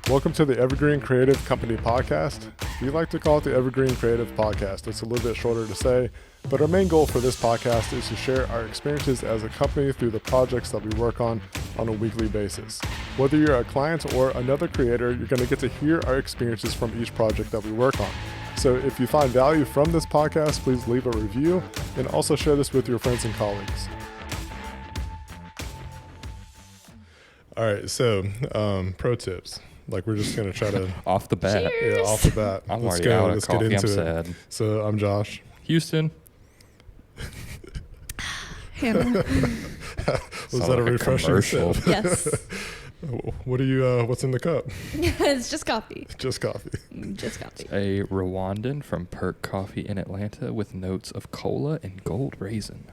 Welcome to the Evergreen Creative Company podcast. We like to call it the Evergreen Creative Podcast. It's a little bit shorter to say, but our main goal for this podcast is to share our experiences as a company through the projects that we work on a weekly basis. Whether you're a client or another creator, you're going to get to hear our experiences from each project that we work on. So if you find value from this podcast, please leave a review and also share this with your friends and colleagues. All right, so pro tips. Like, we're just going to try to... Off the bat. Cheers. Yeah, off the bat. I'm Let's already go. out of Let's coffee. get into I'm it. sad. So I'm Josh. Houston. Hannah. Was that a refreshing commercial? sip? Yes. What are you, what's in the cup? It's just coffee. Just coffee. Just coffee. A Rwandan from Perk Coffee in Atlanta with notes of cola and gold raisin.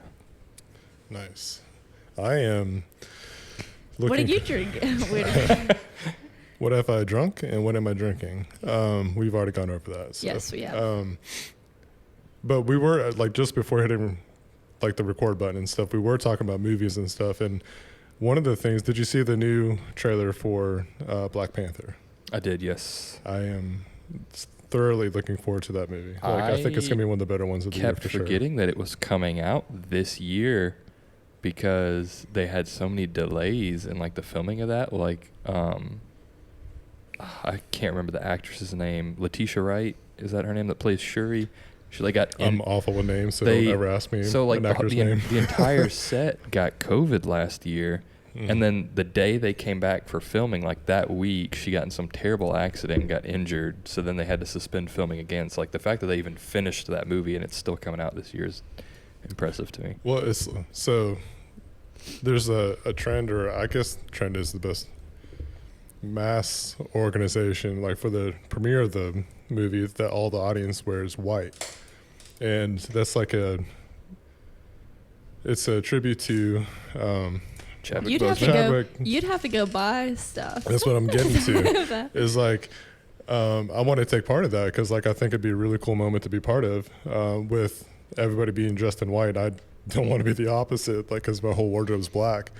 Nice. I am looking... What did you drink? What have I drunk and what am I drinking? We've already gone over that. So. Yes, we have. But we were, like, just before hitting, like, the record button and stuff, we were talking about movies and stuff. And one of the things, did you see the new trailer for Black Panther? I did, yes. I am thoroughly looking forward to that movie. Like, I think it's going to be one of the better ones of the year for sure. Kept forgetting that it was coming out this year because they had so many delays in, like, the filming of that. Like, I can't remember the actress's name. Letitia Wright, is that her name, that plays Shuri? She like got. I'm awful with names, so don't ever ask me. So like an actor's name. the entire set got COVID last year, Mm-hmm. and then the day they came back for filming, like that week, she got in some terrible accident and got injured. So then they had to suspend filming again. So like the fact that they even finished that movie and it's still coming out this year is impressive to me. Well, it's so there's a trend, or I guess trend is the best mass organization, like for the premiere of the movie, that all the audience wears white, and that's like it's a tribute to Chadwick You'd have to Chadwick. go. You'd have to go buy stuff. That's what I'm getting to. Is like I want to take part of that because like I think it'd be a really cool moment to be part of with everybody being dressed in white. I don't want to be the opposite, like because my whole wardrobe's black.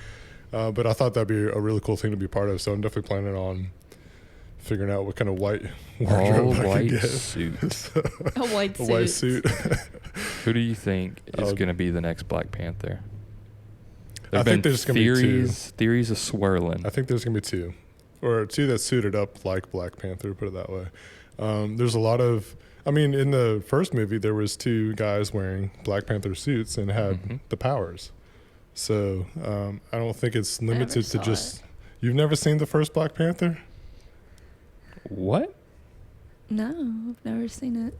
But I thought that'd be a really cool thing to be part of. So I'm definitely planning on figuring out what kind of white wardrobe I can get. Suit. So, A white suit. a white suit. Who do you think is going to be the next Black Panther? I think there's going to be two. Theories are swirling. I think there's going to be two. Or two that suited up like Black Panther, put it that way. There's a lot of... I mean, in the first movie, there was two guys wearing Black Panther suits and had the powers. So I don't think it's limited to just... You've never seen the first Black Panther? What? No, I've never seen it.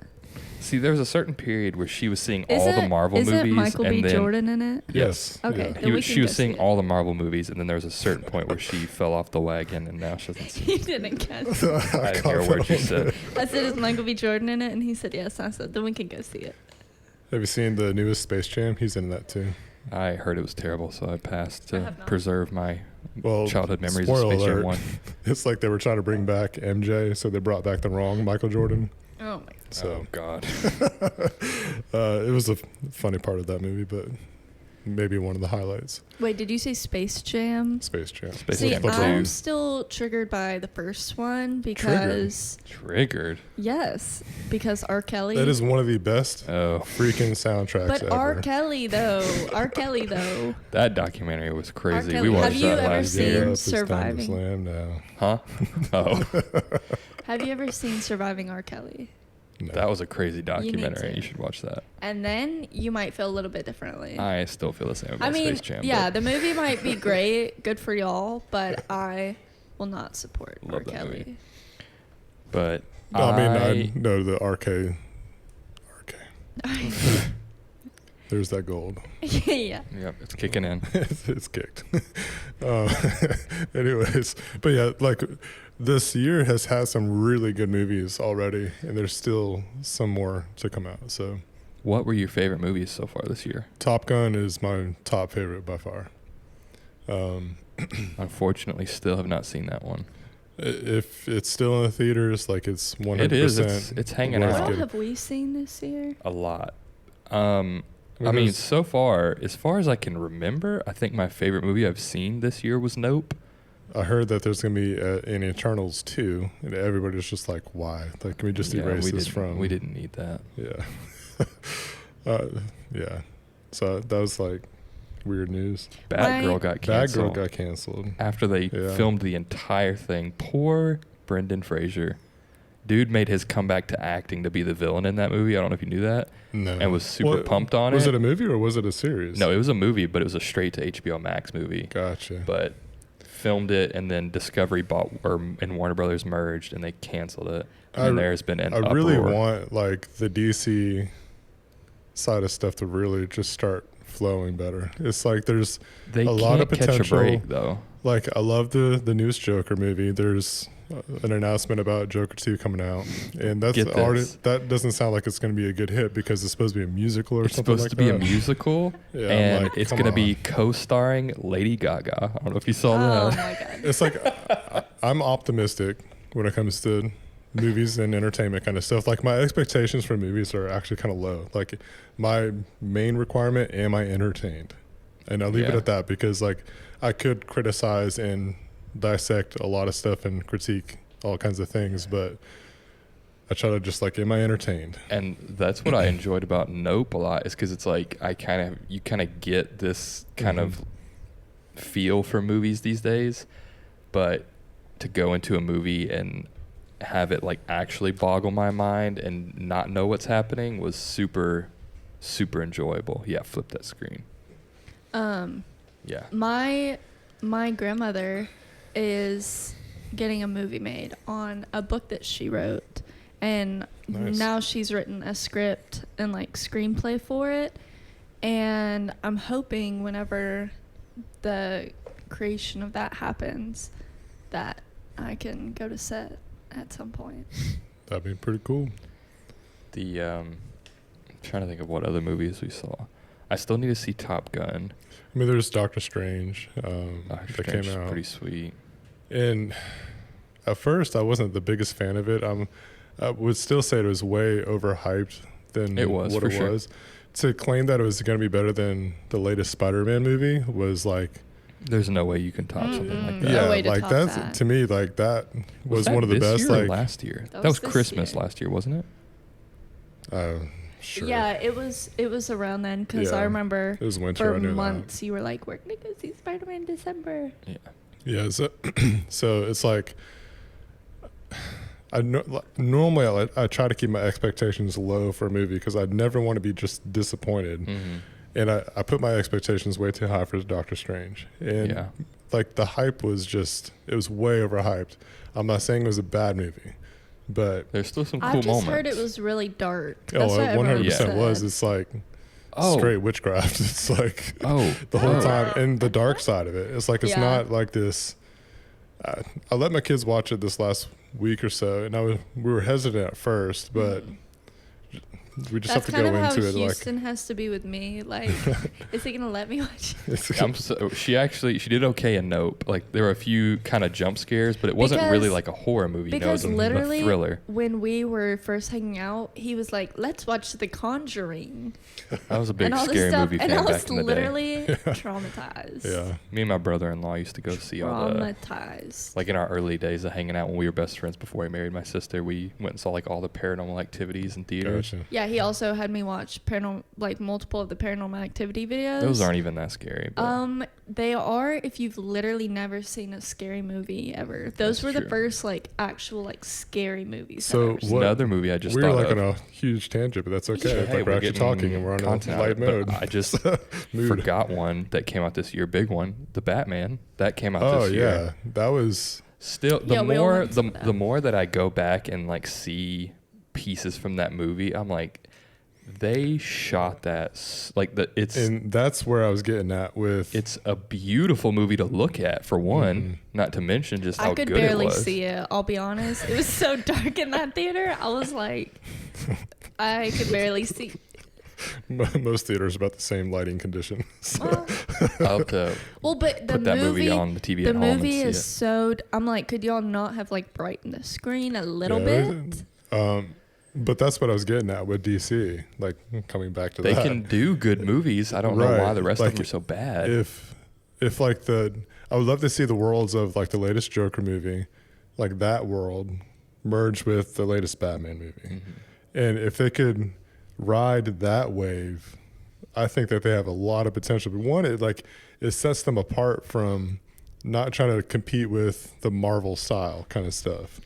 See, there was a certain period where she was seeing all the Marvel movies. Isn't Michael and B. then, Jordan in it? Yes. Okay. Yeah. Then we She can was go seeing see it. all the Marvel movies, and then there was a certain point where she fell off the wagon, and now she doesn't see He it. didn't catch it. I didn't hear a word you said. I said, is Michael B. Jordan in it? And he said, yes. I said, then we can go see it. Have you seen the newest Space Jam? He's in that too. I heard it was terrible, so I passed I to have not. preserve my Well, childhood memories of spoiler Space Jam alert. 1. It's like they were trying to bring back MJ, so they brought back the wrong Michael Jordan. Oh, my God. So Oh, God. it was a funny part of that movie, but maybe one of the highlights. Wait, did you say Space Jam? Space Jam. Space See, Jam I'm 2. still triggered by the first one because... Triggered. Yes, because R. Kelly... That is one of the best Oh, freaking soundtracks But ever. R. Kelly, though. that documentary was crazy. Kelly. We watched Have you that ever last seen year. Up, it's time to Surviving? Slam now. Huh? Oh, Have you ever seen Surviving R. Kelly? No. that was a crazy need documentary. to. You should watch that. And then you might feel a little bit differently. I still feel the same about I mean, Space Jam. yeah, but the movie might be great, good for y'all, but I will not support R. Love that Kelly. movie. But No, I know the RK. There's that gold. Yeah. Yep, it's kicking in. It's kicked. Anyways, but yeah, like this year has had some really good movies already, and there's still some more to come out. So What were your favorite movies so far this year? Top Gun is my top favorite by far. Unfortunately, still have not seen that one. If it's still in the theaters, like it's 100%. It is. It's hanging worth out. What getting. have we seen this year? A lot. I mean, so far, as far as I can remember, I think my favorite movie I've seen this year was Nope. I heard that there's going to be an Eternals 2, and everybody's just like, why? Like, can we just erase this from... We didn't need that. Yeah. Yeah. So that was like weird news. Batgirl got canceled. Batgirl got canceled. After they filmed the entire thing. Poor Brendan Fraser. Dude made his comeback to acting to be the villain in that movie. I don't know if you knew that. No. And was super pumped on it. Was it a movie or was it a series? No, it was a movie, but it was a straight to HBO Max movie. Gotcha. But filmed it, and then Discovery and Warner Brothers merged, and they canceled it. And there's been an uproar. really want like the DC side of stuff to really just start flowing better. It's like there's a lot of potential. Catch a break, though. Like I love the newest Joker movie. There's an announcement about Joker 2 coming out, and that's already, that doesn't sound like it's going to be a good hit because it's supposed to be a musical or something like that. It's supposed to be a musical, yeah, and like, it's going to be co-starring Lady Gaga. I don't know if you saw that. Oh my god! It's like I'm optimistic when it comes to movies and entertainment kind of stuff. Like my expectations for movies are actually kind of low. Like my main requirement, am I entertained? And I leave it at that because like I could criticize and dissect a lot of stuff and critique all kinds of things, but I try to just like, am I entertained? And that's what I enjoyed about Nope a lot, is because it's like you kind of get this kind of feel for movies these days, but to go into a movie and have it like actually boggle my mind and not know what's happening was super, super enjoyable. Yeah, flip that screen. Yeah. My grandmother is getting a movie made on a book that she wrote, and now she's written a script and like screenplay for it, and I'm hoping whenever the creation of that happens that I can go to set at some point. That'd be pretty cool. I'm trying to think of what other movies we saw. I still need to see Top Gun. I mean, there's Doctor Strange that came out. Pretty sweet. And at first, I wasn't the biggest fan of it. I would still say it was way overhyped than what it was. To claim that it was going to be better than the latest Spider-Man movie was like... There's no way you can top something like that. Yeah, no way to like top that's that. To me, like that was that one of the this best. Year or like last year. That was this Christmas year. last year, wasn't it? Sure. Yeah, it was around then because I remember it was winter. for I knew months you were like, we're gonna go see Spider-Man in December. Yeah. Yeah. So it's like normally I try to keep my expectations low for a movie because I never want to be just disappointed. Mm-hmm. And I put my expectations way too high for Doctor Strange. And like the hype was it was way overhyped. I'm not saying it was a bad movie, but there's still some cool I just moments. heard it was really dark. That's it what everyone 100% was. said. It's like straight witchcraft. It's like the whole time. And the dark side of it. It's like it's not like this. I let my kids watch it this last week or so, and we were hesitant at first, but we just have to go into it. That's kind of how Houston has to be with me. Like, is he gonna let me watch it? She did okay in Nope. Like there were a few kind of jump scares, but it wasn't really like a horror movie. Because it was literally, a thriller. when we were first hanging out, he was like, "Let's watch The Conjuring." I was a big scary movie fan back in the day. And I was literally traumatized. Yeah. Me and my brother-in-law used to go see all the, traumatized. like in our early days of hanging out when we were best friends before he married my sister. We went and saw like all the Paranormal Activities in theaters. Gotcha. Yeah, he also had me watch multiple of the Paranormal Activity videos. Those aren't even that scary. But they are if you've literally never seen a scary movie ever. Those were the first actual scary movies. So another movie I just we're thought like of. on a huge tangent, but that's okay. Hey, like we're actually talking and we're on a light mode. I just forgot one that came out this year. Big one, The Batman. That came out this year. Oh yeah, that was still the more that I go back and see pieces from that movie, I'm like, they shot that and that's where I was getting at with. It's a beautiful movie to look at for one, not to mention just how good it was. I could barely see it. I'll be honest. It was so dark in that theater. I was like, I could barely see. Most theaters about the same lighting condition. So. I'll have to but the put that movie on the TV at home. The movie is so. I'm like, could y'all not have brightened the screen a little bit? But that's what I was getting at with DC. Like, coming back to They that. can do good movies. I don't know why the rest of them are so bad. If like I would love to see the worlds of like the latest Joker movie, like that world, merge with the latest Batman movie. Mm-hmm. And if they could ride that wave, I think that they have a lot of potential. But one, it sets them apart from not trying to compete with the Marvel style kind of stuff.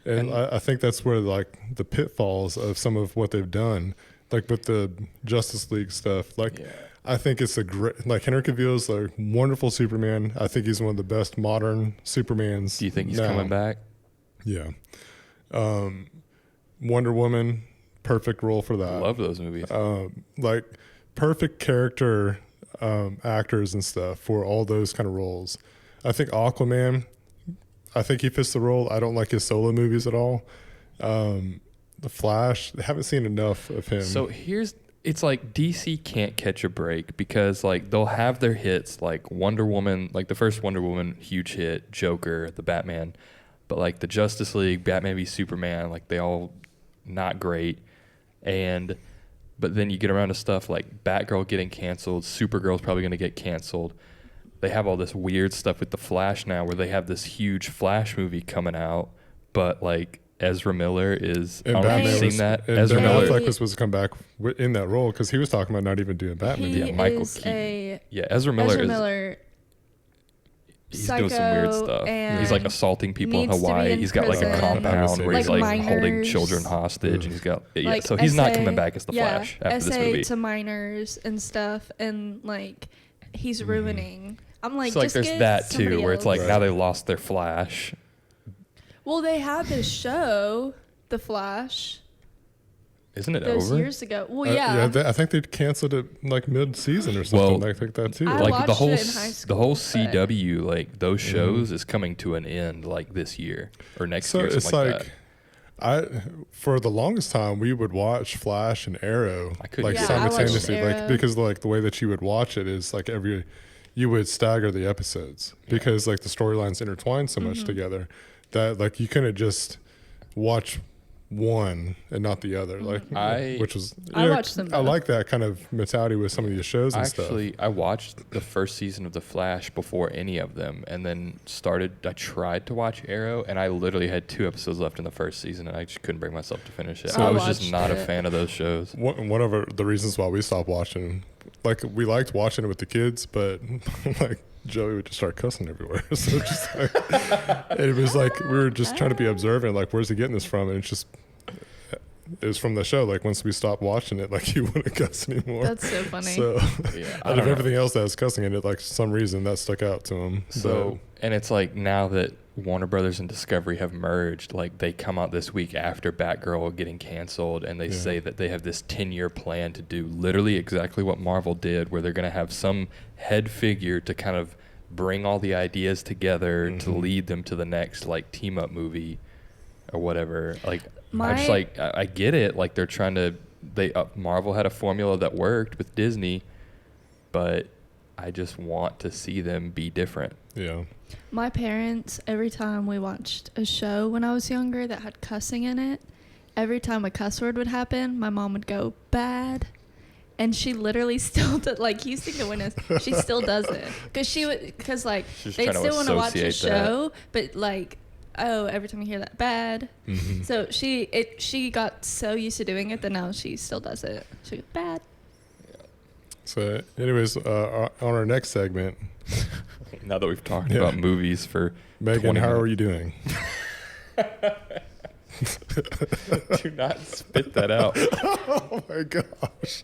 And I think that's where like the pitfalls of some of what they've done, like with the Justice League stuff. Like, I think it's a great, like Henry Cavill's a wonderful Superman. I think he's one of the best modern Supermans. Do you think he's now. coming back? Yeah. Wonder Woman, perfect role for that. Love those movies. Like perfect character actors and stuff for all those kind of roles. I think Aquaman, I think he fits the role. I don't like his solo movies at all. The Flash, I haven't seen enough of him. So it's like DC can't catch a break because like they'll have their hits like Wonder Woman, like the first Wonder Woman, huge hit, Joker, the Batman, but like the Justice League, Batman v Superman, like they all not great. But then you get around to stuff like Batgirl getting canceled, Supergirl's probably going to get canceled. They have all this weird stuff with the Flash now where they have this huge Flash movie coming out, but like Ezra Miller is, I don't know if you've seen that. And Ezra Ben Miller Affleck was supposed to come back in that role because he was talking about not even doing Batman. He Michael is Keaton. Ezra Miller he's doing some weird stuff. He's like assaulting people in Hawaii. He's got like a compound where he's like holding children hostage, and he's got so he's not coming back as the Flash after this movie. To minors and stuff, and like he's ruining. I'm like, so like just there's get that too, somebody where it's else. like now they lost their Flash. Well, they had this show, The Flash. Isn't it those over? years ago? Well, yeah. I think they canceled it like mid-season or something. I think that too. I Like watched the whole it in high school, the whole but- CW, like those shows is coming to an end like this year or next year. So it's Something like, that. for the longest time we would watch Flash and Arrow like Yeah, I watched simultaneously, like Arrow. because like the way that you would watch it is like you would stagger the episodes because like the storylines intertwine so much together that like you couldn't just watch one and not the other. Like which was I watched them I both. like that kind of mentality with some of these shows and I watched the first season of The Flash before any of them, and then I tried to watch Arrow, and I literally had 2 episodes left in the first season, and I just couldn't bring myself to finish it. So I I was just watched not a it. fan of those shows. One of the reasons why we stopped watching, like we liked watching it with the kids, but like Joey would just start cussing everywhere. So just like, it was like we were just trying to be observant, like where's he getting this from? And it was from the show. Like once we stopped watching it, like he wouldn't cuss anymore. That's so funny. So I out don't of know. everything else that was cussing in it, like for some reason that stuck out to him. So, and it's like now that Warner Brothers and Discovery have merged, like they come out this week after Batgirl getting canceled, and they say that they have this 10-year plan to do literally exactly what Marvel did, where they're going to have some head figure to kind of bring all the ideas together to lead them to the next like team up movie or whatever. Like I just like I get it. Like they're trying to Marvel had a formula that worked with Disney, but I just want to see them be different. yeah. My parents, every time we watched a show when I was younger that had cussing in it, every time a cuss word would happen, my mom would go, bad. And she literally still did, like, you think it when she still does it. Because like, She's they trying to still want to watch a associate that. show, but like, oh, every time you hear that, bad. Mm-hmm. So she got so used to doing it that now she still does it. She goes, bad. So anyways, on our next segment, Now that we've talked about movies for Megan, 20 how minutes. are you doing? Do not spit that out. Oh my gosh.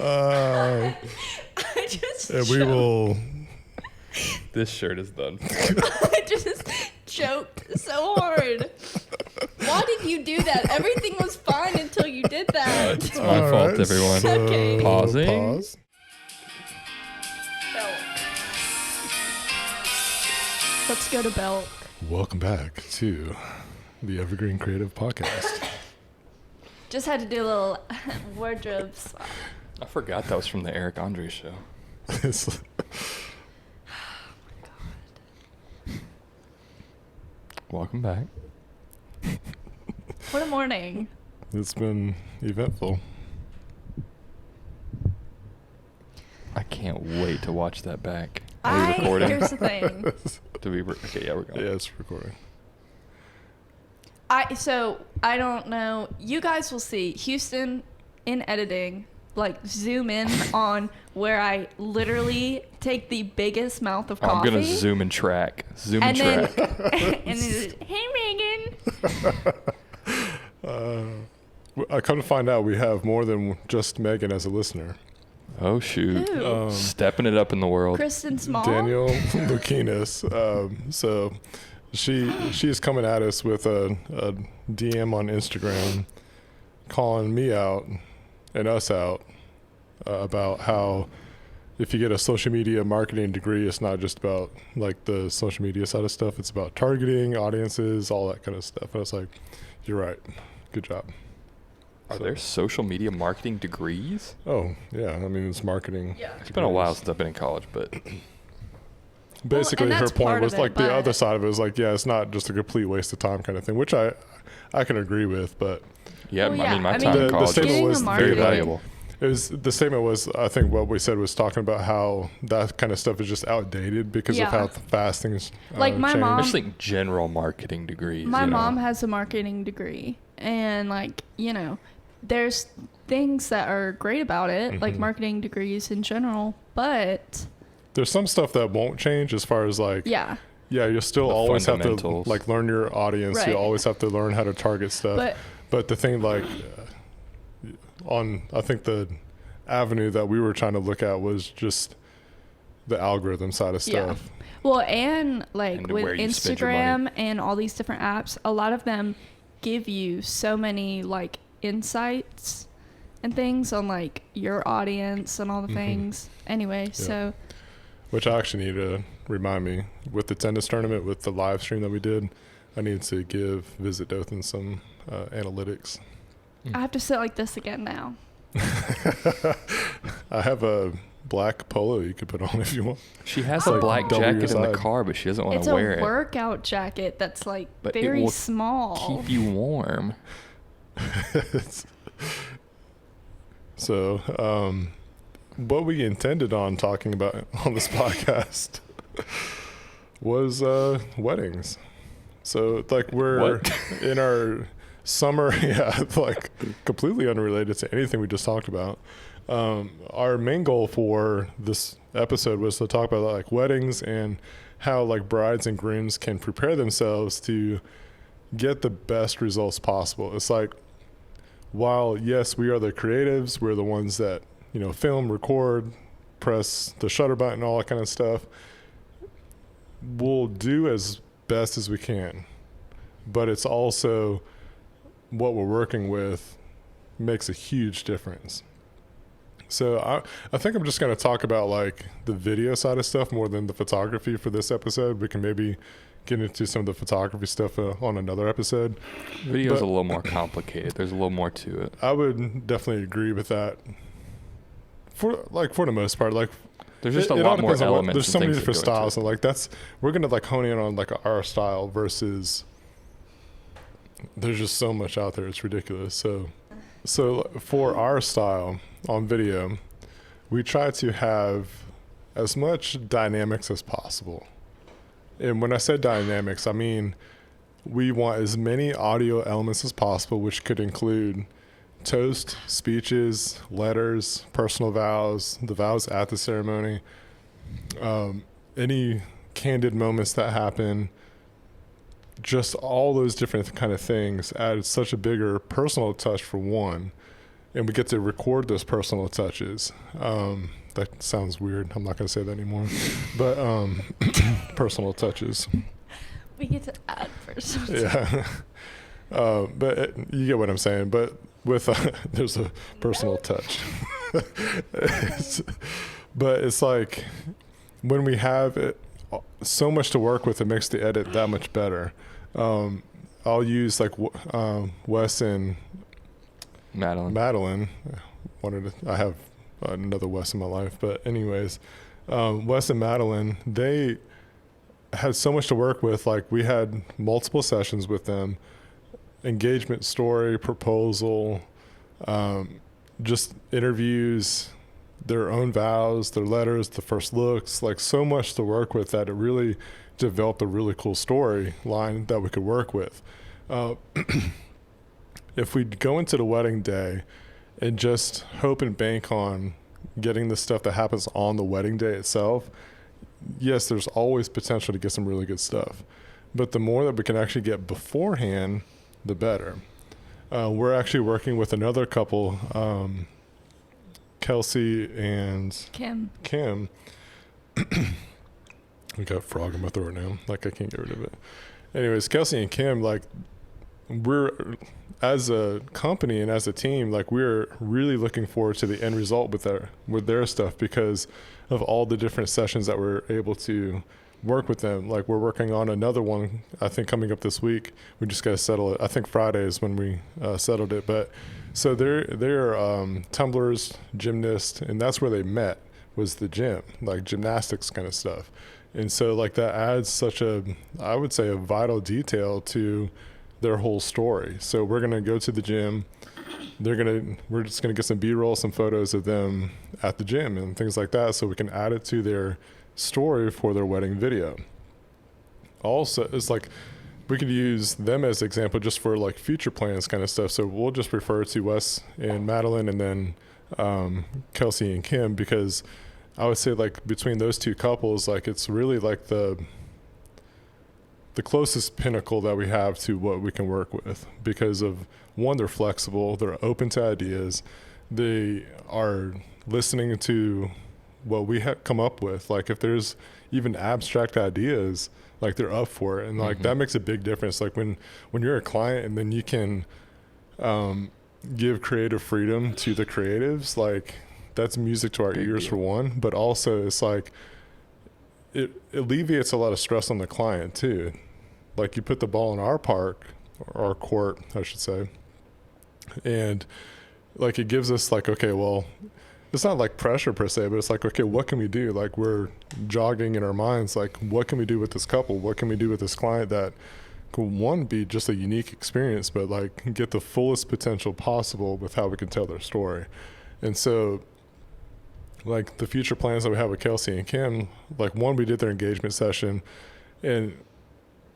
I just And we will. This shirt is done. I just choked so hard. Why did you do that? Everything was fine until you did that. It's my fault, Alright, everyone. so Okay. Pausing. Pause. Let's go to Belk. Welcome back to the Evergreen Creative Podcast. Just had to do a little wardrobe swap. I forgot that was from the Eric Andre show. It's- Welcome Welcome back. What a morning. It's been eventful. I can't wait to watch that back. Are we recording? Here's the thing. Okay, yeah, we're going. Yeah, it's recording. So I don't know. You guys will see Houston in editing, like zoom in on where I literally take the biggest mouth of coffee. I'm gonna zoom and track. And then hey Megan. I come to find out we have more than just Megan as a listener. Oh shoot! Ooh. Stepping it up in the world. Kristen Small. Daniel Lukinas. So she's coming at us with a DM on Instagram, calling me out and us out about how if you get a social media marketing degree, it's not just about like the social media side of stuff. It's about targeting audiences, all that kind of stuff. And I was like, you're right. Good job. Are there social media marketing degrees? Oh, yeah. I mean, it's marketing. Yeah. It's been a while since I've been in college, but Basically, and her that's point part was of it, like the but- other side of it was like, yeah, it's not just a complete waste of time kind of thing, which I can agree with. But yeah, Well, I mean, my yeah, I time mean, in The college statement was was very marketing- valuable. it was the statement was, I think what we said was talking about how that kind of stuff is just outdated because Yeah. of how fast things Like my change. mom- I just think general marketing degrees. My you know. mom has a marketing degree, and like, you know, there's things that are great about it, like Mhm. marketing degrees in general, but There's some stuff that won't change as far as like, yeah. you'll still The always have to fundamentals. like learn your audience. Right. You always have to learn how to target stuff. But the thing like I think the avenue that we were trying to look at was just the algorithm side of Yeah. stuff. Well, and like And with where you spend your Instagram and all these different apps, a lot of them give you so many like insights and things on like your audience and all the Mhm. things. Anyway, so Which I actually need to remind me with the tennis tournament, with the live stream that we did, I need to give Visit Dothan some analytics. I have to sit like this again now. I have a black polo you could put on if you want. She has Oh. a black Double your jacket in the side. car, but she doesn't want It's to a wear it. workout jacket that's like But it very will small. Keep you warm. So, what we intended on talking about on this podcast was weddings. So, like, we're What? in our summer, yeah, like completely unrelated to anything we just talked about. Our main goal for this episode was to talk about like weddings and how like brides and grooms can prepare themselves to get the best results possible. It's like, while yes, we are the creatives, we're the ones that, you know, film, record, press the shutter button, all that kind of stuff, we'll do as best as we can. But it's also what we're working with makes a huge difference. So I think I'm just going to talk about like the video side of stuff more than the photography for this episode. We can maybe get into some of the photography stuff on another episode. Video's But- a little more complicated. There's a little more to it. I would definitely agree with that. For the most part, like There's just it a all lot more depends on elements. there's and so many things that different go into styles, and like we're gonna like hone in on like our style versus. There's just so much out there; it's ridiculous. So for our style on video, we try to have as much dynamics as possible. And when I said dynamics, I mean we want as many audio elements as possible, which could include toast, speeches, letters, personal vows, the vows at the ceremony, any candid moments that happen, just all those different kind of things add such a bigger personal touch for one, and we get to record those personal touches. That sounds weird. I'm not going to say that anymore. But personal touches. We get to add first. Yeah. But you get what I'm saying. But with there's a personal touch. But it's like when we have it, so much to work with, it makes the edit that much better. I'll use like Wes and Madeline. I have another Wes in my life, but anyways, Wes and Madeline, they had so much to work with. Like we had multiple sessions with them, engagement story, proposal, just interviews, their own vows, their letters, the first looks, like so much to work with that it really developed a really cool storyline that we could work with. If we go into the wedding day and just hope and bank on getting the stuff that happens on the wedding day itself, yes, there's always potential to get some really good stuff. But the more that we can actually get beforehand, the better. We're actually working with another couple, Kelsey and Kim. I got a frog in my throat now. Like I can't get rid of it. Anyways, Kelsey and Kim, like we're, as a company and as a team, like we're really looking forward to the end result with their stuff because of all the different sessions that we're able to work with them. Like we're working on another one, I think coming up this week. We just got to settle it. I think Friday is when we settled it. But so they're tumblers, gymnasts, and that's where they met, was the gym, like gymnastics kind of stuff. And so like that adds such a, I would say, a vital detail to their whole story. So we're going to go to the gym. We're just going to get some B-roll, some photos of them at the gym and things like that, so we can add it to their story for their wedding video. Also, it's like we could use them as example just for like future plans kind of stuff. So we'll just refer to Wes and Madeline and then Kelsey and Kim, because I would say like between those two couples, like it's really like the closest pinnacle that we have to what we can work with, because of one, they're flexible, they're open to ideas, they are listening to what we have come up with. Like if there's even abstract ideas, like they're up for it. And like that makes a big difference. Like when you're a client and then you can give creative freedom to the creatives, like that's music to our ears for one, but also it's like it alleviates a lot of stress on the client too. Like you put the ball in our park, or our court, I should say, and like it gives us like, okay, well, it's not like pressure per se, but it's like, okay, what can we do? Like we're jogging in our minds, like what can we do with this couple? What can we do with this client that could, one, be just a unique experience, but like get the fullest potential possible with how we can tell their story. And so like the future plans that we have with Kelsey and Kim, like one, we did their engagement session and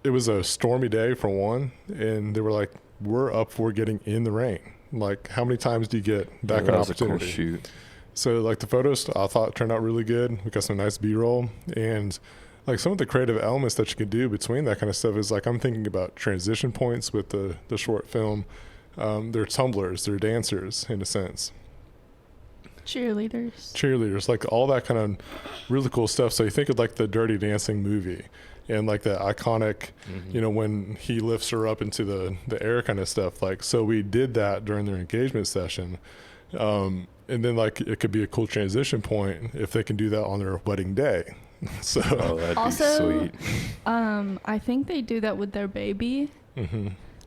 it was a stormy day for one, and they were like, we're up for getting in the rain. Like how many times do you get that kind of opportunity? A cool shoot. So like the photos I thought turned out really good. We got some nice B-roll, and like some of the creative elements that you can do between that kind of stuff is like, I'm thinking about transition points with the short film. They're tumblers, they're dancers in a sense. Cheerleaders, like all that kind of really cool stuff. So you think of like the Dirty Dancing movie and like the iconic, you know, when he lifts her up into the air kind of stuff. Like, so we did that during their engagement session. And then like it could be a cool transition point if they can do that on their wedding day. So that'd also, be sweet. I think they do that with their baby.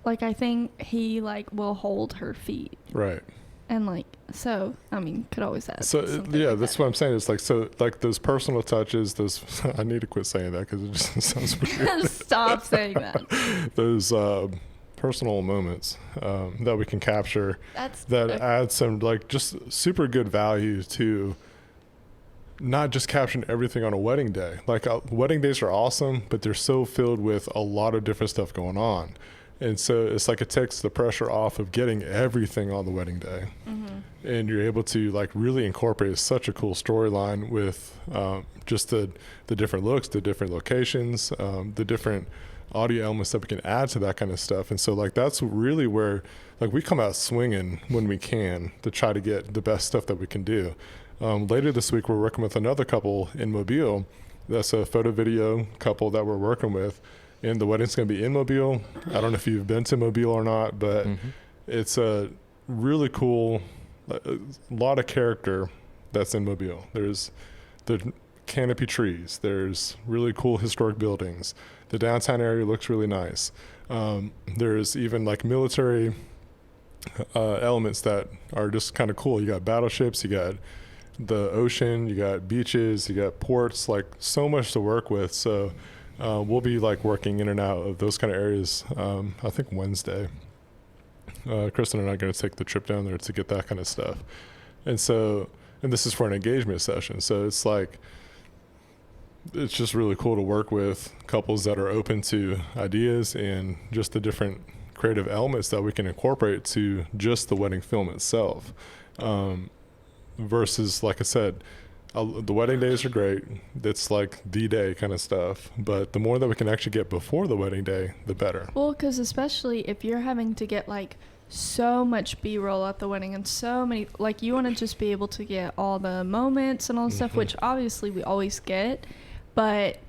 Like I think he like will hold her feet. Right. And like, so, I mean, could always add. So yeah, like that's what I'm saying. It's like, so like those personal touches, those, I need to quit saying that because it just sounds weird. Stop saying that. Those personal moments that we can capture that add some like just super good value to not just capturing everything on a wedding day. Like wedding days are awesome, but they're so filled with a lot of different stuff going on. And so it's like it takes the pressure off of getting everything on the wedding day. And you're able to like really incorporate such a cool storyline with just the different looks, the different locations, the different audio elements that we can add to that kind of stuff. And so like that's really where like we come out swinging when we can to try to get the best stuff that we can do. Later this week, we're working with another couple in Mobile. That's a photo video couple that we're working with. And the wedding's going to be in Mobile. I don't know if you've been to Mobile or not, but it's a really cool, a lot of character that's in Mobile. There's the canopy trees. There's really cool historic buildings. The downtown area looks really nice. There's even like military elements that are just kind of cool. You got battleships, you got the ocean, you got beaches, you got ports, like so much to work with. So we'll be like working in and out of those kind of areas. I think Wednesday, Kristen and I are going to take the trip down there to get that kind of stuff. And so, and this is for an engagement session. So it's like, it's just really cool to work with couples that are open to ideas and just the different creative elements that we can incorporate to just the wedding film itself. Versus, like I said, the wedding days are great. It's like the day kind of stuff. But the more that we can actually get before the wedding day, the better. Well, because especially if you're having to get like so much B-roll at the wedding and so many, like you want to just be able to get all the moments and all the stuff, which obviously we always get, but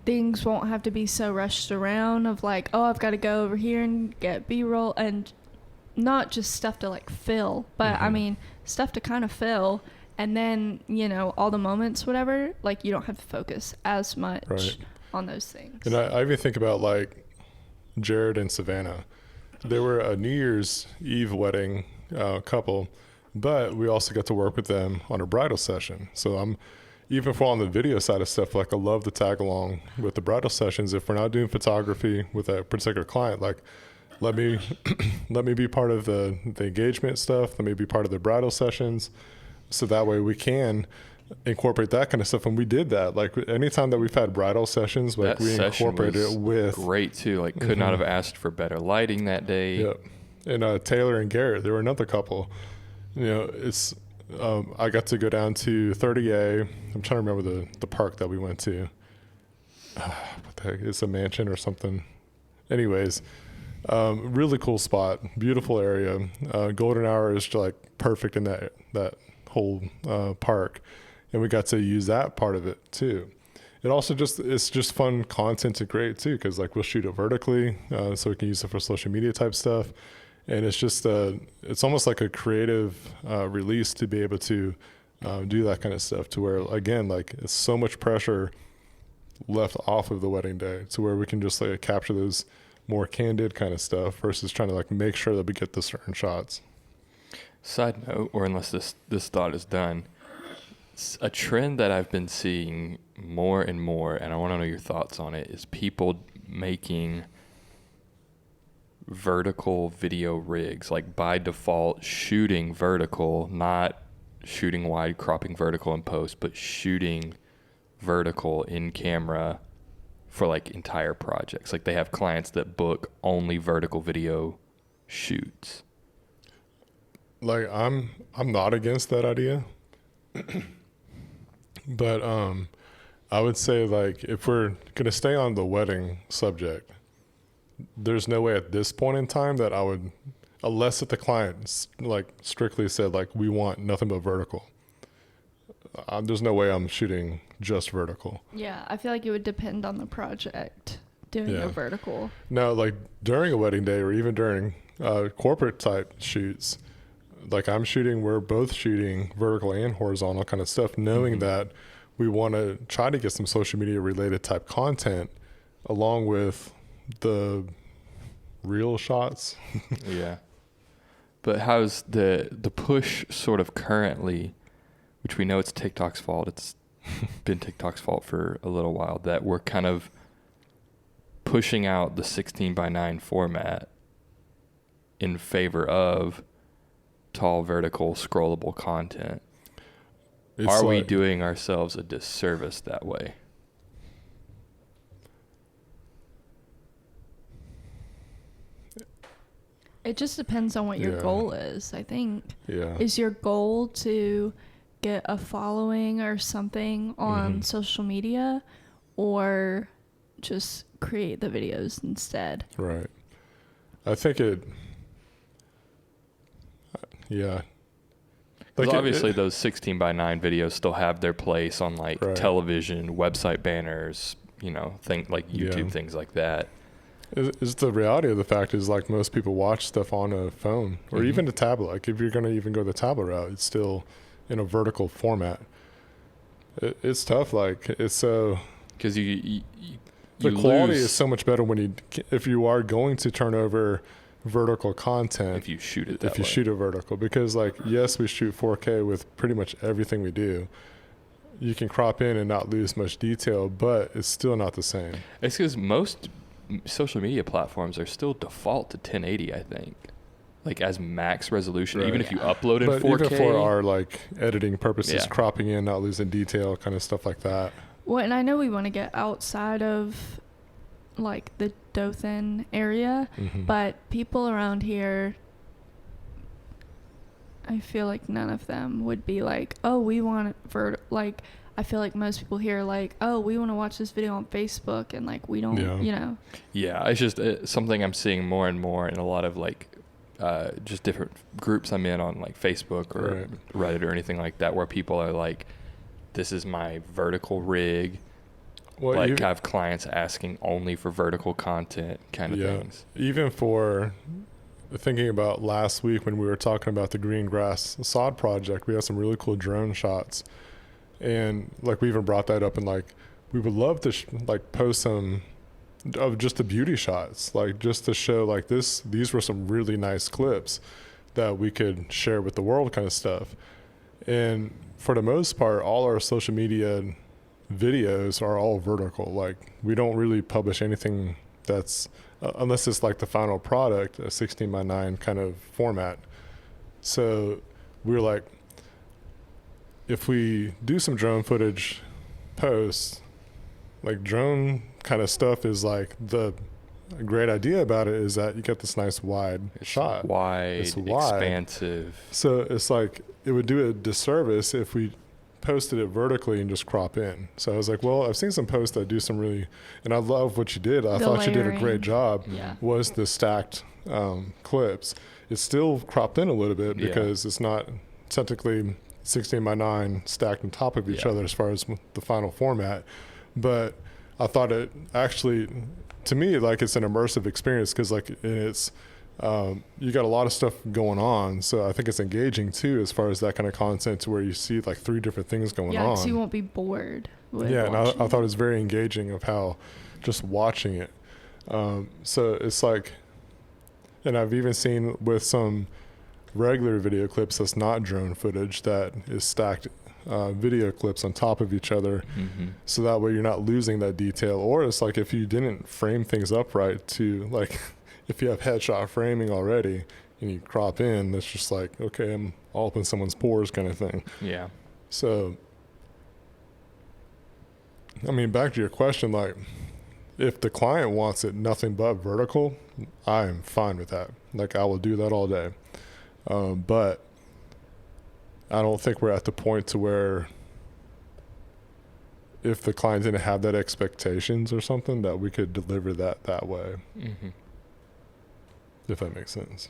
things won't have to be so rushed around of like, oh, I've got to go over here and get B-roll, and not just stuff to like fill, but I mean stuff to kind of fill, and then, you know, all the moments, whatever, like you don't have to focus as much on those things. And I even think about like Jared and Savannah. They were a New Year's Eve wedding couple, but we also got to work with them on a bridal session. So I'm, even for on the video side of stuff, like I love to tag along with the bridal sessions. If we're not doing photography with a particular client, like let me be part of the engagement stuff. Let me be part of the bridal sessions. So that way we can incorporate that kind of stuff. And we did that. Like anytime that we've had bridal sessions, like we incorporated it with. Great too. Like could not have asked for better lighting that day. Yep. And Taylor and Garrett, they were another couple. You know, it's, I got to go down to 30A. I'm trying to remember the park that we went to. What the heck? It's a mansion or something. Anyways, really cool spot, beautiful area. Golden hour is like perfect in that whole park, and we got to use that part of it too. It also it's just fun content to create too, because like we'll shoot it vertically, so we can use it for social media type stuff, and it's just it's almost like a creative release to be able to do that kind of stuff, to where again, like it's so much pressure left off of the wedding day, to where we can just like capture those more candid kind of stuff versus trying to like make sure that we get the certain shots. Side note, or unless this thought is done, a trend that I've been seeing more and more, and I want to know your thoughts on it, is people making vertical video rigs, like by default shooting vertical, not shooting wide, cropping vertical in post, but shooting vertical in camera for like entire projects. Like they have clients that book only vertical video shoots. Like I'm not against that idea. But I would say like if we're going to stay on the wedding subject, there's no way at this point in time that I would, unless if the client like strictly said like we want nothing but vertical. There's no way I'm shooting just vertical. Yeah, I feel like it would depend on the project doing a vertical. Now, like during a wedding day or even during corporate type shoots, like we're both shooting vertical and horizontal kind of stuff, knowing that we want to try to get some social media related type content along with the real shots. Yeah. But how's the push sort of currently, which we know it's TikTok's fault. It's been TikTok's fault for a little while, that we're kind of pushing out the 16:9 format in favor of tall, vertical, scrollable content. Are we doing ourselves a disservice that way? It just depends on what your goal is, I think. Yeah. Is your goal to get a following or something on social media, or just create the videos instead? Right. I think Like obviously those 16:9 videos still have their place on like television, website banners, you know, like YouTube, things like that. Is the reality of the fact is like most people watch stuff on a phone or even a tablet. Like if you're going to even go the tablet route, it's still in a vertical format. It's tough. Like it's so, because the quality is so much better if you are going to turn over vertical content, if you shoot it shoot it vertical, because like yes, we shoot 4K with pretty much everything we do, you can crop in and not lose much detail, but it's still not the same. It's because most social media platforms are still default to 1080, I think. Like as max resolution, Right. even if you upload in But 4K. even for our like editing purposes, Yeah. cropping in, not losing detail, kind of stuff like that. Well, and I know we want to get outside of like the Dothan area, but people around here, I feel like none of them would be like, oh, we want like, I feel like most people here are like, oh, we want to watch this video on Facebook, and like we don't, Yeah. you know. Yeah, it's just something I'm seeing more and more in a lot of like just different groups I'm in on like Facebook or Reddit or anything like that, where people are like, this is my vertical rig. Well, Like I have clients asking only for vertical content kind of things. Even for thinking about last week when we were talking about the green grass sod project, we had some really cool drone shots. And like we even brought that up, and like we would love to like post some of just the beauty shots, like just to show like these were some really nice clips that we could share with the world, kind of stuff. And for the most part, all our social media videos are all vertical. Like we don't really publish anything that's unless it's like the final product, a 16:9 kind of format. So we were like, if we do some drone footage posts, like drone kind of stuff is like the great idea about it is that you get this nice wide shot. It's wide, expansive. So it's like it would do a disservice if we posted it vertically and just crop in. So I was like, well, I've seen some posts that do some really, and I love what you did. I thought you did a great job. Yeah. Was the stacked clips. It's still cropped in a little bit because it's not technically 16:9 stacked on top of each other as far as the final format. But I thought it actually, to me, like it's an immersive experience because like it's, you got a lot of stuff going on. So I think it's engaging too, as far as that kind of content to where you see like 3 different things going on. Yeah, so you won't be bored. And I thought it was very engaging of how just watching it. So it's like, and I've even seen with some regular video clips that's not drone footage that is stacked video clips on top of each other, so that way you're not losing that detail. Or it's like if you didn't frame things up right, to like if you have headshot framing already and you crop in, that's just like, okay, I'm all up in someone's pores kind of thing. Yeah. So I mean, back to your question, like if the client wants it nothing but vertical, I am fine with that. Like I will do that all day. But I don't think we're at the point to where if the client didn't have that expectations or something, that we could deliver that way. If that makes sense.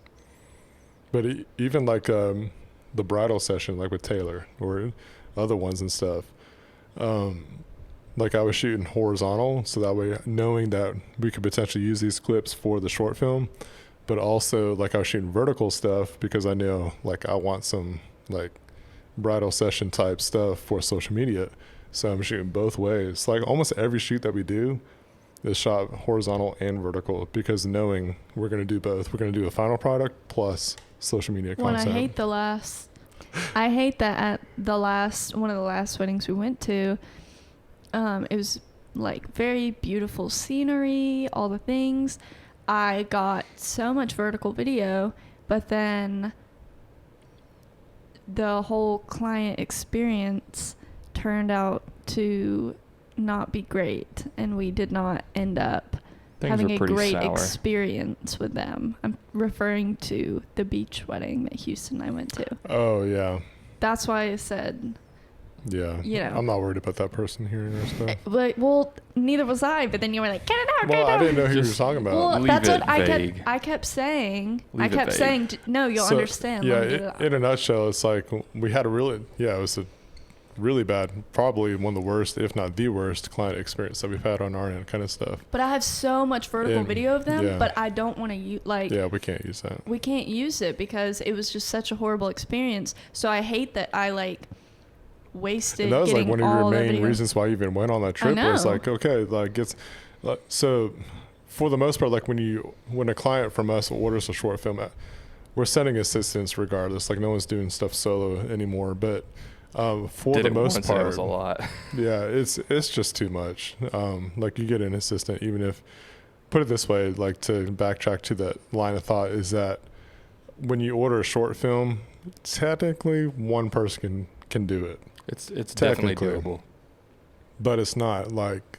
But even like the bridal session, like with Taylor or other ones and stuff, like I was shooting horizontal, so that way knowing that we could potentially use these clips for the short film, but also like I was shooting vertical stuff because I know like I want some like bridal session type stuff for social media. So I'm shooting both ways. Like almost every shoot that we do is shot horizontal and vertical, because knowing we're going to do both. We're going to do a final product plus social media content. I hate that at one of the last weddings we went to, it was like very beautiful scenery, all the things. I got so much vertical video, but then the whole client experience turned out to not be great, and we did not end up having a great experience with them. I'm referring to the beach wedding that Houston and I went to. Oh, yeah. That's why I said... Yeah. You know. I'm not worried about that person hearing our stuff. But, well, neither was I. But then you were like, get it out, well, I didn't know who you were talking about. Well, Leave that's it what vague. I kept saying. Leave it vague. No, you'll understand. Yeah, Let me get it out. in a nutshell, it's like we had it was a really bad, probably one of the worst, if not the worst, client experience that we've had on our end, kind of stuff. But I have so much vertical video of them, but I don't want to use, like... Yeah, we can't use that. We can't use it because it was just such a horrible experience. So I hate that I, like... wasted. And that was like one of your main video. reasons why you even went on that trip. Was like, okay, like it's so for the most part, like when a client from us orders a short film, we're sending assistance regardless. Like no one's doing stuff solo anymore. But For Did the it most once, part, and it was a lot. yeah, it's just too much. Like you get an assistant, even if, put it this way, like to backtrack to that line of thought, is that when you order a short film, technically one person can do it. It's definitely doable. But it's not like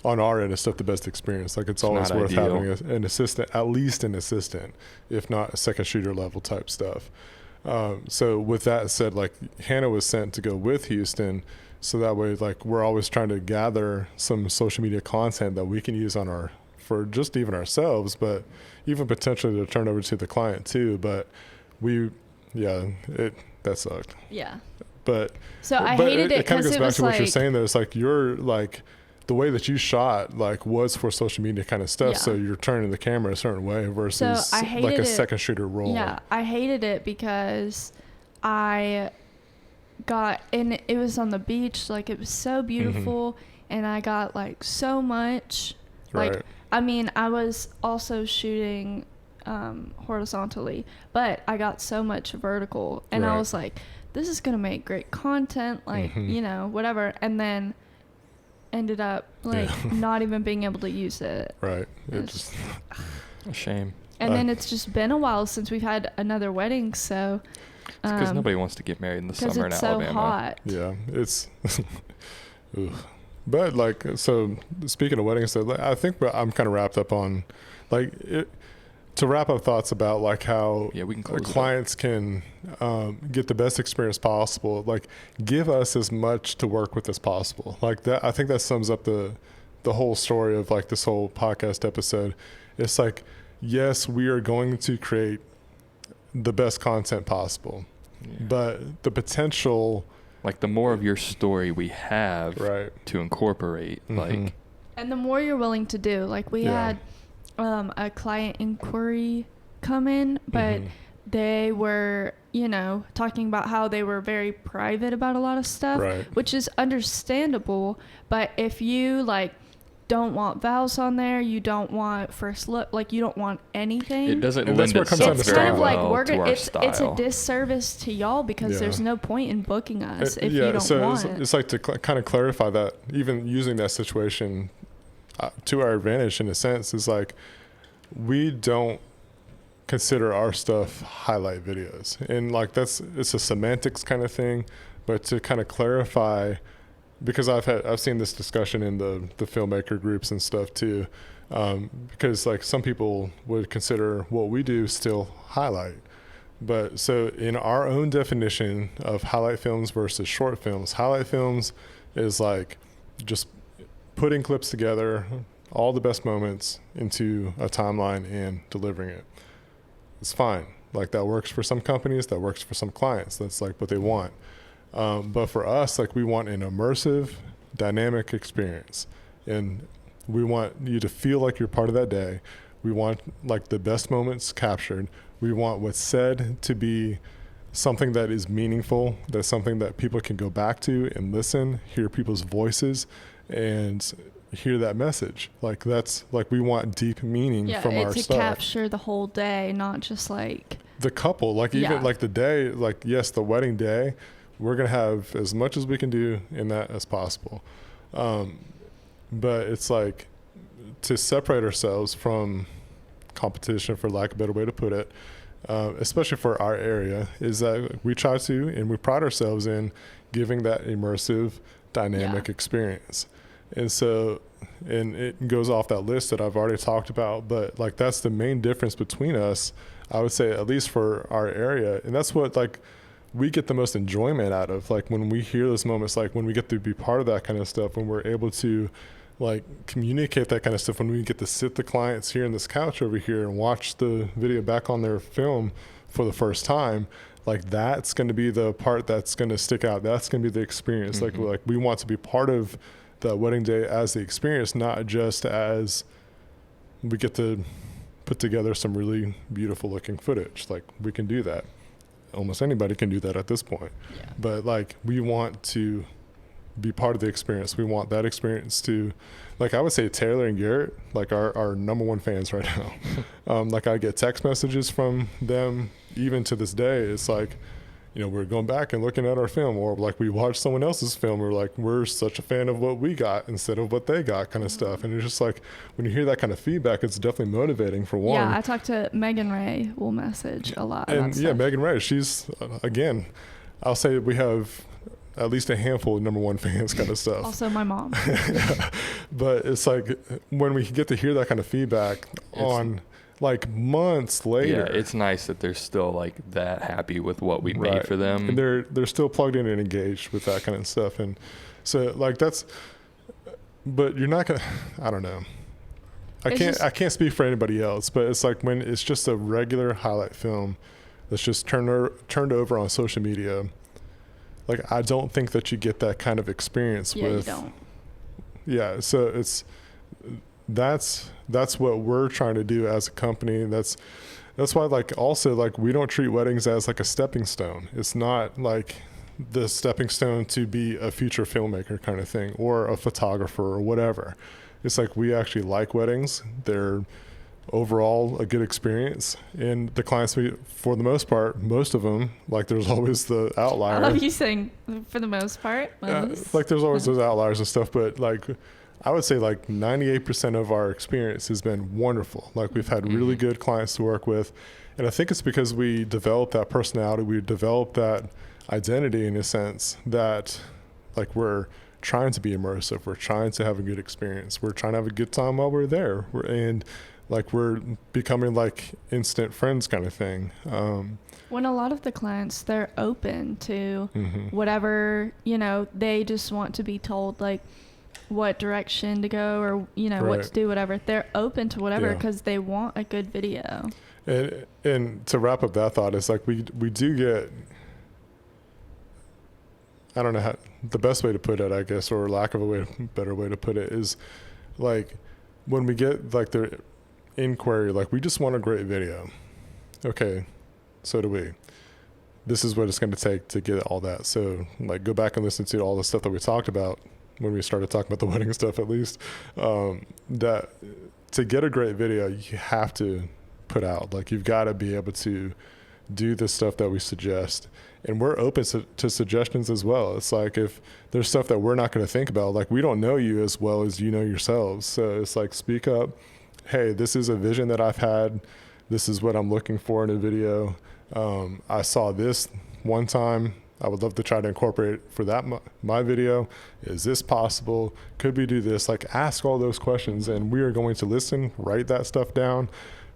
on our end, it's not the best experience. Like it's always worth ideal. having an assistant, at least an assistant, if not a second shooter level type stuff. So with that said, like Hannah was sent to go with Houston, so that way, like we're always trying to gather some social media content that we can use for just even ourselves, but even potentially to turn over to the client too. But that sucked. Yeah. But I hated it It kind of because goes it back was to what you're like, saying though. It's like you're like the way that you shot like was for social media kind of stuff. Yeah. So you're turning the camera a certain way versus I like hated a it. second shooter role. Yeah, I hated it because I got, and it was on the beach, like it was so beautiful, and I got like so much, like, Right. I mean, I was also shooting horizontally, but I got so much vertical, and I Right. was like, this is gonna make great content, like, you know, whatever, and then ended up like not even being able to use it. Right. It It's- just A shame. And then it's just been a while since we've had another wedding, so It's because nobody wants to get married in the because summer in it's so Alabama. hot. yeah, it's oof. But like, so speaking of weddings, so like, I think I'm kind of wrapped up on like to wrap up thoughts about like how We can close it up. clients can get the best experience possible. Like give us as much to work with as possible. Like that, I think that sums up the whole story of like this whole podcast episode. It's like, yes, we are going to create the best content possible, but the potential, like the more of your story we have right, to incorporate, like And the more you're willing to do, like we Yeah. had a client inquiry come in, but they were, you know, talking about how they were very private about a lot of stuff, Right. which is understandable. But if you like don't want vows on there, you don't want first look, like you don't want anything. it doesn't And lend that's where it comes itself down to very Kind of like well we're to gonna, our it's a style. disservice to y'all because Yeah. there's no point in booking us if yeah, you don't so want it. it's like to kind of clarify that even using that situation to our advantage in a sense is like we don't consider our stuff highlight videos, and like it's a semantics kind of thing, but to kind of clarify, because I've seen this discussion in the filmmaker groups and stuff too, because like some people would consider what we do still highlight. But so in our own definition of highlight films versus short films, highlight films is like just putting clips together, all the best moments into a timeline and delivering it. It's fine. Like that works for some companies, that works for some clients. That's like what they want. But for us, like we want an immersive, dynamic experience. And we want you to feel like you're part of that day. We want like the best moments captured. We want what's said to be something that is meaningful. That's something that people can go back to and listen, hear people's voices, and hear that message. Like that's like we want deep meaning from our to stuff. capture the whole day, not just like The couple, like even Yeah. like the day, like yes, the wedding day, we're gonna have as much as we can do in that as possible. But it's like to separate ourselves from competition, for lack of a better way to put it, especially for our area, is that we try to, and we pride ourselves in giving that immersive, dynamic experience. And so, and it goes off that list that I've already talked about, but like that's the main difference between us, I would say, at least for our area. And that's what like we get the most enjoyment out of, like when we hear those moments, like when we get to be part of that kind of stuff, when we're able to like communicate that kind of stuff, when we get to sit the clients here in this couch over here and watch the video back on their film for the first time, like that's going to be the part that's going to stick out. That's going to be the experience. Like we want to be part of the wedding day as the experience, not just as we get to put together some really beautiful looking footage. Like we can do that. Almost anybody can do that at this point. Yeah. But like we want to be part of the experience. We want that experience to, like I would say Taylor and Garrett, like our number one fans right now. Like I get text messages from them even to this day. It's like, we're going back and looking at our film, or like we watched someone else's film. We're like, we're such a fan of what we got instead of what they got, kind of stuff. And it's just like, when you hear that kind of feedback, it's definitely motivating for one. Yeah, I talked to Megan Ray, will message a lot. And yeah, Megan Ray, she's, again, I'll say we have at least a handful of number one fans, kind of stuff. Also my mom. But it's like, when we get to hear that kind of feedback on like months later. Yeah, it's nice that they're still like that happy with what we made for them. And they're still plugged in and engaged with that kind of stuff. And so like but you're not gonna, I don't know. I can't speak for anybody else, but it's like when it's just a regular highlight film that's just turned over on social media. Like, I don't think that you get that kind of experience with. You don't. Yeah, so that's what we're trying to do as a company. That's why, like, also, like, we don't treat weddings as like a stepping stone. It's not like the stepping stone to be a future filmmaker kind of thing, or a photographer or whatever. It's like, we actually like weddings. They're overall a good experience, and the clients, for the most part, most of them, like, there's always the outlier. I love you saying for the most part. Like, there's always those outliers and stuff, but like, I would say like 98% of our experience has been wonderful. Like, we've had really good clients to work with, and I think it's because we developed that personality, we developed that identity, in a sense that, like, we're trying to be immersive, we're trying to have a good experience, we're trying to have a good time while we're there, and like, we're becoming like instant friends kind of thing. When a lot of the clients, they're open to whatever, they just want to be told like what direction to go, or what to do, whatever. They're open to whatever because they want a good video. And to wrap up that thought, it's like we do get, I don't know how, the best way to put it, I guess, or lack of a better way to put it, is like, when we get like the inquiry, like, we just want a great video. Okay, so do we. This is what it's going to take to get all that. So, like, go back and listen to all the stuff that we talked about when we started talking about the wedding stuff, at least. That to get a great video, you have to put out. Like, you've got to be able to do the stuff that we suggest. And we're open to suggestions as well. It's like, if there's stuff that we're not going to think about, like, we don't know you as well as you know yourselves. So it's like, speak up. Hey, this is a vision that I've had. This is what I'm looking for in a video. I saw this one time. I would love to try to incorporate it for that my video. Is this possible? Could we do this? Like, ask all those questions, and we are going to listen, write that stuff down.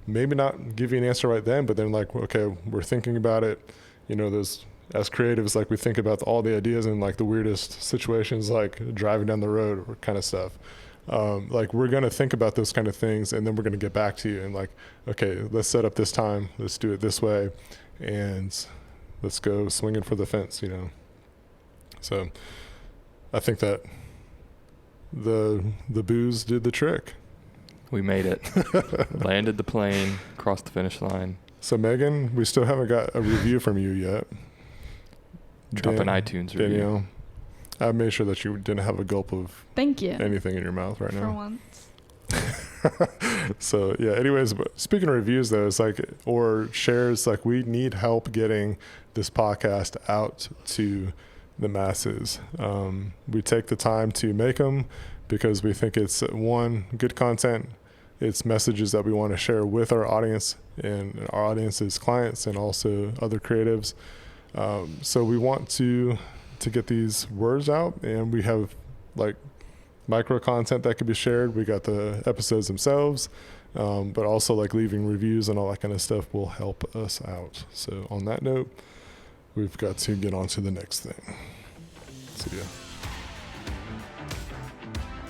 Maybe not give you an answer right then, but then, like, okay, we're thinking about it. Those, as creatives, like, we think about all the ideas in like the weirdest situations, like driving down the road or kind of stuff. Like, we're going to think about those kind of things, and then we're going to get back to you and like, okay, let's set up this time, let's do it this way, and let's go swinging for the fence, So I think that the booze did the trick. We made it. Landed the plane, crossed the finish line. So, Megan, we still haven't got a review from you yet. Drop an iTunes review. Danielle, I made sure that you didn't have a gulp of Thank you. anything in your mouth right now. For once. So, yeah, anyways, but speaking of reviews, though, it's like, or shares, like, we need help getting this podcast out to the masses. We take the time to make them because we think it's, one, good content. It's messages that we want to share with our audience, and our audience's clients, and also other creatives. So we want to get these words out, and we have like micro content that could be shared. We got the episodes themselves, but also like leaving reviews and all that kind of stuff will help us out. So on that note, we've got to get on to the next thing. See ya.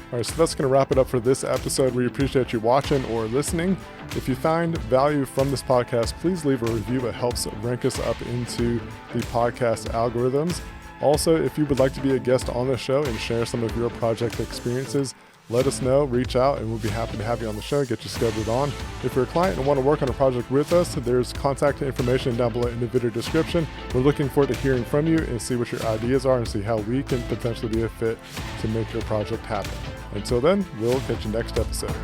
All right, so that's going to wrap it up for this episode. We appreciate you watching or listening. If you find value from this podcast, please leave a review. It helps rank us up into the podcast algorithms. Also, if you would like to be a guest on the show and share some of your project experiences, let us know, reach out, and we'll be happy to have you on the show, get you scheduled on. If you're a client and want to work on a project with us, there's contact information down below in the video description. We're looking forward to hearing from you and see what your ideas are and see how we can potentially be a fit to make your project happen. Until then, we'll catch you next episode.